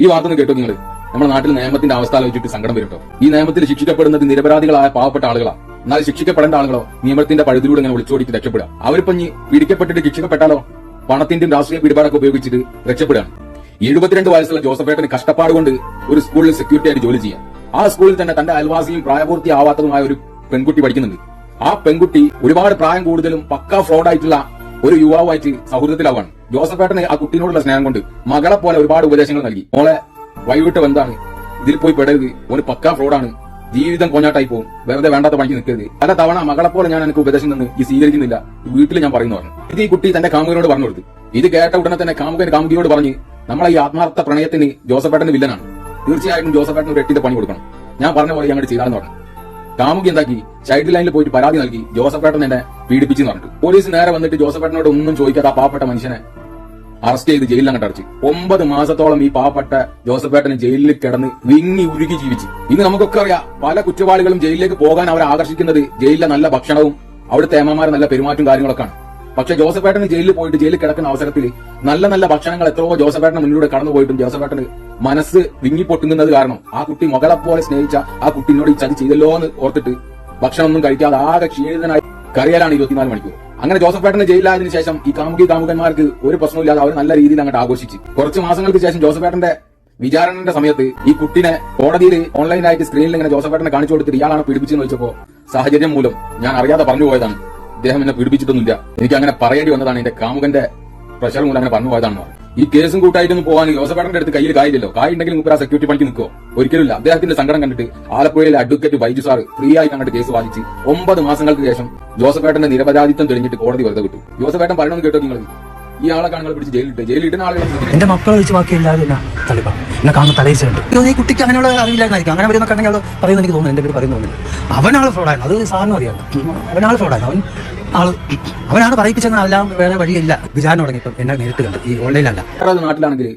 ഈ വാർത്ത കേട്ടോ നിങ്ങൾ? നമ്മുടെ നാട്ടിൽ നിയമത്തിന്റെ അവസ്ഥ ആലോചിച്ചിട്ട് സങ്കടം വരും കേട്ടോ. ഈ നിയമത്തിൽ ശിക്ഷിക്കപ്പെടുന്നത് നിരപരാധികളായ പാവപ്പെട്ട ആളുകളാണ്. എന്നാൽ ശിക്ഷിക്കപ്പെടേണ്ട ആളുകളോ നിയമത്തിന്റെ പഴുതിലൂടെ ഇങ്ങനെ ഒളിച്ചോടിച്ച് രക്ഷപ്പെടുക. അവരിപ്പോ പിടിക്കപ്പെട്ടിട്ട് ശിക്ഷിക്കപ്പെട്ടാലോ പണത്തിന്റെയും രാഷ്ട്രീയ പിടിപാടൊക്കെ ഉപയോഗിച്ചിട്ട് രക്ഷപ്പെടുകയാണ്. 72 വയസ്സുള്ള ജോസഫേട്ടന് കഷ്ടപ്പാട് കൊണ്ട് ഒരു സ്കൂളിൽ സെക്യൂരിറ്റി ആയിട്ട് ജോലി ചെയ്യാം. ആ സ്കൂളിൽ തന്നെ തന്റെ അയൽവാസിയും പ്രായപൂർത്തിയാവാത്തതുമായ ഒരു പെൺകുട്ടി പഠിക്കുന്നുണ്ട്. ആ പെൺകുട്ടി ഒരുപാട് പ്രായം കൂടുതലും പക്കാ ഫ്രോഡായിട്ടുള്ള ഒരു യുവാവുമായിട്ട് സൗഹൃദത്തിലാവാണ്. ജോസഫേട്ടന് ആ കുട്ടീനോടുള്ള സ്നേഹം കൊണ്ട് മകളെ പോലെ ഒരുപാട് ഉപദേശങ്ങൾ നൽകി. മോളെ വഴിവിട്ട് ബന്ധാണ്, ഇതിൽ പോയി പെടരുത്, ഒരു പക്കാ ഫ്രോഡാണ്, ജീവിതം കൊഞ്ഞാട്ടായി പോകും, വെറുതെ വേണ്ടാത്ത പണിക്ക് നിൽക്കരുത്. പല തവണ മകളെ പോലെ ഞാൻ എനിക്ക് ഉപദേശം നിന്ന് ഈ സ്വീകരിക്കുന്നില്ല, വീട്ടിൽ ഞാൻ പറയുന്നു പറഞ്ഞു. ഇത് ഈ കുട്ടി തന്റെ കാമുകനോട് പറഞ്ഞു കൊടുത്തു. ഇത് കേട്ട ഉടനെ തന്നെ കാമുകിയോട് പറഞ്ഞ് നമ്മളെ ഈ ആത്മാർത്ഥ പ്രണയത്തിന് ജോസഫേട്ടന് വില്ലനാണ്, തീർച്ചയായിട്ടും ജോസഫേട്ടന് ഒരു 8 പണി കൊടുക്കണം, ഞാൻ പറഞ്ഞ പോലെ ഞങ്ങൾ ചെയ്താണെന്ന് പറഞ്ഞു. കാമുകി എന്താക്കി ചൈൽഡ് ലൈനിൽ പോയിട്ട് പരാതി നൽകി ജോസഫേട്ടൻ എന്നെ പീഡിപ്പിച്ചെന്ന് പറഞ്ഞിട്ട് പോലീസ് നേരെ വന്നിട്ട് ജോസഫേട്ടനോട് ഒന്നും ചോദിക്കാത്ത ആ പാവപ്പെട്ട മനുഷ്യനെ അറസ്റ്റ് ചെയ്ത് ജയിലിൽ അങ്ങോട്ട് അടച്ചു. 9 മാസത്തോളം ഈ പാവപ്പെട്ട ജോസഫേട്ടന് ജയിലിൽ കിടന്ന് വിങ്ങി ഉരുകി ജീവിച്ചു. ഇന്ന് നമുക്കൊക്കെ അറിയാം, പല കുറ്റവാളികളും ജയിലിലേക്ക് പോകാൻ അവരെ ആകർഷിക്കുന്നത് ജയിലിലെ നല്ല ഭക്ഷണവും അവിടുത്തെ ഏമ്മമാരെ നല്ല പെരുമാറ്റവും കാര്യങ്ങളൊക്കെയാണ്. പക്ഷെ ജോസഫേട്ടന് ജയിലിൽ പോയിട്ട് ജയിലിൽ കിടക്കുന്ന അവസരത്തിൽ നല്ല നല്ല ഭക്ഷണങ്ങൾ എത്രയോ ജോസഫേട്ടന് മുന്നിലൂടെ കടന്നുപോയിട്ടും ജോസഫേട്ടന് മനസ്സ് വിങ്ങിപ്പൊട്ടുന്നത് കാരണം ആ കുട്ടി മകളെ പോലെ സ്നേഹിച്ച ആ കുട്ടിനോട് ഈ ചതി ചെയ്തല്ലോ എന്ന് ഓർത്തിട്ട് ഭക്ഷണമൊന്നും കഴിക്കാതെ ആകെ ക്ഷീണിതനായി കറിയാലാണ് 24 മണിക്കൂർ. അങ്ങനെ ജോസഫേട്ടന് ജയിലായതിനു ശേഷം ഈ കാമുകന്മാർക്ക് ഒരു പ്രശ്നമില്ലാതെ അവർ നല്ല രീതിയിൽ അങ്ങോട്ട് ആഘോഷിച്ച് കുറച്ച് മാസങ്ങൾക്ക് ശേഷം ജോസഫേട്ടന്റെ വിചാരണയുടെ സമയത്ത് ഈ കുട്ടിനെ കോടതിയിൽ ഓൺലൈനായിട്ട് സ്ക്രീനിൽ ഇങ്ങനെ ജോസഫേട്ടനെ കാണിച്ചു കൊടുത്തിട്ട് ഇയാളാണ് പീഡിപ്പിച്ചെന്ന് ചോദിച്ചപ്പോ സാഹചര്യം മൂലം ഞാൻ അറിയാതെ പറഞ്ഞു പോയതാണ്, ഇദ്ദേഹം എന്നെ പീഡിപ്പിച്ചിട്ടൊന്നുമില്ല, എനിക്ക് അങ്ങനെ പറയേണ്ടി വന്നതാണ്, എന്റെ കാമുകന്റെ പ്രഷർ മൂലം അങ്ങനെ പറഞ്ഞു പോയതാണെന്ന് പറഞ്ഞു. ഈ കേസും കൂട്ടായിട്ടൊന്നും പോകാൻ ജോസഫേട്ടന്റെ അടുത്ത് കയ്യിൽ കായില്ലല്ലോ. കായ് ഉണ്ടെങ്കിൽ മുപ്പര സെക്യൂരിറ്റി പണിക്ക് നിൽക്കുമോ? ഒരിക്കലുമില്ല. അദ്ദേഹത്തിന്റെ സങ്കടം കണ്ടിട്ട് ആലപ്പുഴയിലെ അഡ്വക്കേറ്റ് ബൈജു സാർ ഫ്രീ ആയിട്ട് അങ്ങോട്ട് കേസ് വാദിച്ച് 9 മാസങ്ങൾക്ക് ശേഷം ജോസഫേട്ടന്റെ നിരപരാധിത്വം തെളിഞ്ഞിട്ട് കോടതി വെറുതെ വിട്ടു. ജോസഫേട്ടൻ പറയണമെന്ന് കേട്ടോ നിങ്ങൾ? ഈ ആളെ കാണുകൾ പിടിച്ച് ജയിലിട്ട് ആളുകൾ എന്റെ മക്കളെ വെച്ച് ബാക്കി എല്ലാവരും എന്നെ കാണുന്ന തലയിച്ചുണ്ട്. ഈ കുട്ടിക്ക് അങ്ങനെയുള്ള അറിയില്ലായിരിക്കും, അങ്ങനെ വരുന്ന കണ്ടെങ്കിൽ അത് പറയുന്നത് എനിക്ക് തോന്നുന്നു, എന്റെ പേര് പറയുന്നു. അവനാണ് ഫ്രോഡായിരുന്നു, അത് സാറിനും അറിയാം. അവനാണ് ഫ്രോഡായിരുന്നു, അവനാണ് പറയിപ്പിച്ചെന്ന് എല്ലാം വേറെ വഴിയില്ല. വിചാരണ തുടങ്ങിയപ്പോൾ എന്നെ നേരിട്ട് കണ്ട് ഈ ഓൺലൈനല്ല. നാട്ടിലാണെങ്കിൽ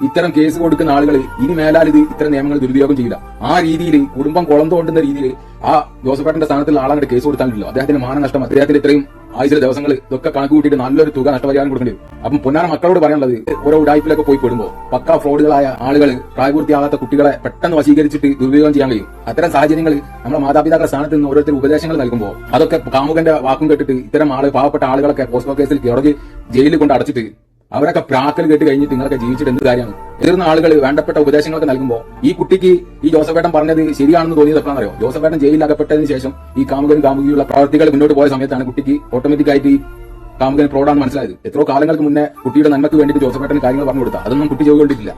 ഇത്തരം കേസ് കൊടുക്കുന്ന ആളുകൾ ഇനി മേലാൽ ഇത് ഇത്തരം നിയമങ്ങൾ ദുരുപയോഗം ചെയ്യില്ല. ആ രീതിയിൽ കുടുംബം കുളം തോണ്ടുന്ന രീതിയിൽ ആ ജോസഫേട്ടന്റെ സ്ഥാനത്തുള്ള ആളങ്ങോട്ട് കേസ് കൊടുത്താലല്ലോ അദ്ദേഹത്തിന് മാനനഷ്ടം, അദ്ദേഹത്തിന് ഇത്രയും ആഴ്ച ദിവസങ്ങൾ ഇതൊക്കെ കണക്ക് കൂട്ടിയിട്ട് നല്ലൊരു തുക നഷ്ടപരിഹാരം കൊടുക്കേണ്ടി വരും. അപ്പം പൊന്നാന മക്കളോട് പറയാനുള്ളത്, ഓരോ ഉടായ്പിലൊക്കെ പോയി പെടുമ്പോൾ പക്കാ ഫ്രോഡുകളായ ആളുകൾ പ്രായപൂർത്തിയാകാത്ത കുട്ടികളെ പെട്ടെന്ന് വശീകരിച്ചിട്ട് ദുരുപയോഗം ചെയ്യാൻ കഴിയും. അത്തരം സാഹചര്യങ്ങളിൽ നമ്മുടെ മാതാപിതാക്കളുടെ സ്ഥാനത്ത് നിന്ന് ഓരോരുത്തർ ഉപദേശങ്ങൾ നൽകുമ്പോൾ അതൊക്കെ കാമുകന്റെ വാക്കും കേട്ടിട്ട് ഇത്തരം പാവപ്പെട്ട ആളുകളൊക്കെ പോസ്റ്റോ കേസിൽ കിറകി ജയിലിൽ കൊണ്ട് അടച്ചിട്ട് അവരൊക്കെ പ്രാക്കൽ കേട്ട് കഴിഞ്ഞിട്ട് നിങ്ങളൊക്കെ ജീവിച്ചിട്ട് എന്ത് കാര്യമാണ്? തീർന്ന ആളുകൾ വേണ്ടപ്പെട്ട ഉപദേശങ്ങളൊക്കെ നൽകുമ്പോൾ ഈ കുട്ടിക്ക് ഈ ജോസഫേട്ടൻ പറഞ്ഞത് ശരിയാണെന്ന് തോന്നിയത് എപ്പോഴാണെന്നറിയോ? ജോസഫേട്ടൻ ജയിലിൽ അകപ്പെട്ടതിന് ശേഷം ഈ കാമുകിയുള്ള പ്രവർത്തികൾ മുന്നോട്ട് പോയ സമയത്താണ് കുട്ടിക്ക് ഓട്ടോമാറ്റിക്കായിട്ട് ഈ കാമുകൻ ഫ്രോഡാണെന്ന് മനസ്സിലായത്. എത്രയോ കാലങ്ങൾക്ക് മുന്നേ കുട്ടിയുടെ നന്മയ്ക്ക് വേണ്ടിയിട്ട് ജോസഫേട്ടൻ കാര്യങ്ങൾ പറഞ്ഞു കൊടുത്താൽ അതൊന്നും കുട്ടി ചെയ്തുകൊണ്ടിട്ടില്ല.